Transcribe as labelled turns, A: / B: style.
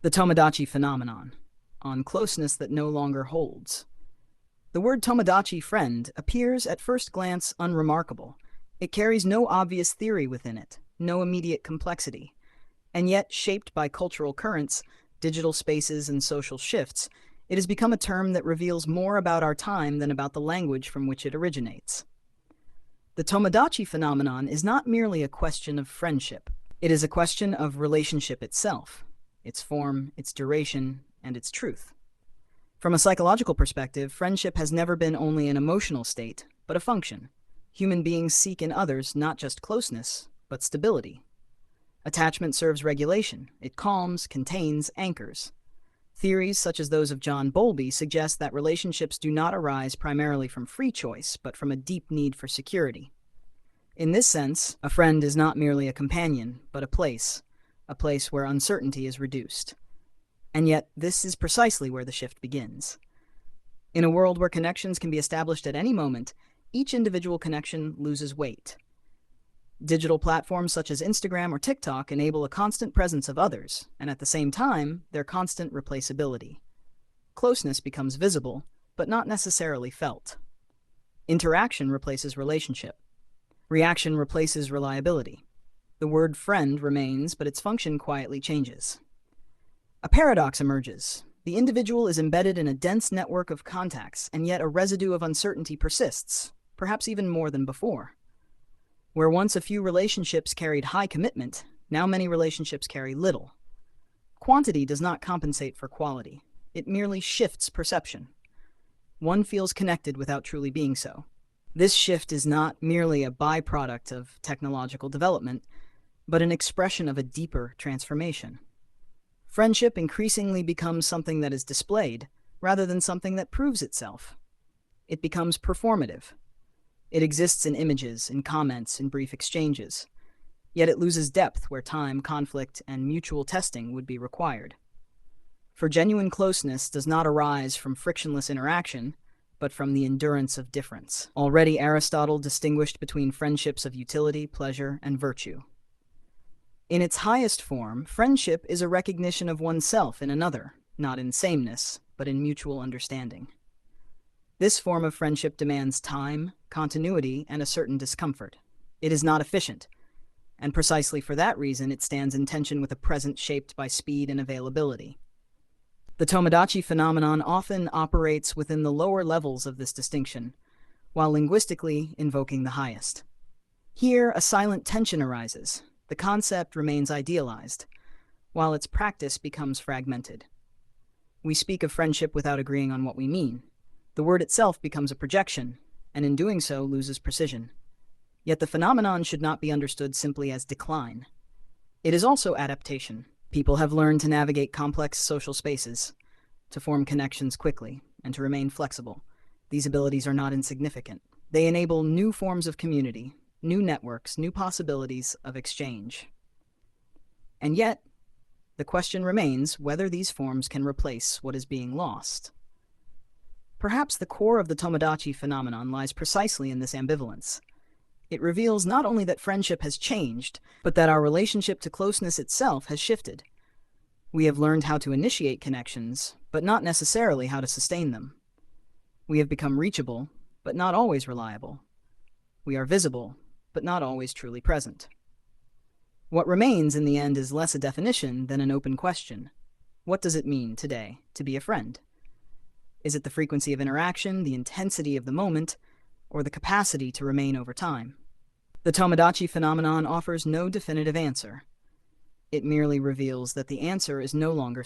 A: The Tomodachi Phenomenon, on closeness that no longer holds. The word Tomodachi friend appears at first glance unremarkable. It carries no obvious theory within it, no immediate complexity. And yet, shaped by cultural currents, digital spaces, and social shifts, it has become a term that reveals more about our time than about the language from which it originates. The Tomodachi phenomenon is not merely a question of friendship. It is a question of relationship itself, its form, its duration, and its truth. From a psychological perspective, friendship has never been only an emotional state, but a function. Human beings seek in others not just closeness, but stability. Attachment serves regulation. It calms, contains, anchors. Theories such as those of John Bowlby suggest that relationships do not arise primarily from free choice, but from a deep need for security. In this sense, a friend is not merely a companion, but a place where uncertainty is reduced. And yet, this is precisely where the shift begins. In a world where connections can be established at any moment, each individual connection loses weight. Digital platforms such as Instagram or TikTok enable a constant presence of others, and at the same time, their constant replaceability. Closeness becomes visible, but not necessarily felt. Interaction replaces relationship. Reaction replaces reliability. The word friend remains, but its function quietly changes. A paradox emerges. The individual is embedded in a dense network of contacts, and yet a residue of uncertainty persists, perhaps even more than before. Where once a few relationships carried high commitment, now many relationships carry little. Quantity does not compensate for quality. It merely shifts perception. One feels connected without truly being so. This shift is not merely a byproduct of technological development, but an expression of a deeper transformation. Friendship increasingly becomes something that is displayed, rather than something that proves itself. It becomes performative. It exists in images, in comments, in brief exchanges. Yet it loses depth where time, conflict, and mutual testing would be required. For genuine closeness does not arise from frictionless interaction, but from the endurance of difference. Already Aristotle distinguished between friendships of utility, pleasure, and virtue. In its highest form, friendship is a recognition of oneself in another, not in sameness, but in mutual understanding. This form of friendship demands time, continuity, and a certain discomfort. It is not efficient, and precisely for that reason it stands in tension with a present shaped by speed and availability. The Tomodachi phenomenon often operates within the lower levels of this distinction, while linguistically invoking the highest. Here, a silent tension arises. The concept remains idealized, while its practice becomes fragmented. We speak of friendship without agreeing on what we mean. The word itself becomes a projection, and in doing so loses precision. Yet the phenomenon should not be understood simply as decline. It is also adaptation. People have learned to navigate complex social spaces, to form connections quickly, and to remain flexible. These abilities are not insignificant. They enable new forms of community, new networks, new possibilities of exchange. And yet, the question remains whether these forms can replace what is being lost. Perhaps the core of the Tomodachi phenomenon lies precisely in this ambivalence. It reveals not only that friendship has changed, but that our relationship to closeness itself has shifted. We have learned how to initiate connections, but not necessarily how to sustain them. We have become reachable, but not always reliable. We are visible, but not always truly present. What remains in the end is less a definition than an open question. What does it mean today to be a friend? Is it the frequency of interaction, the intensity of the moment, or the capacity to remain over time? The Tomodachi phenomenon offers no definitive answer. It merely reveals that the answer is no longer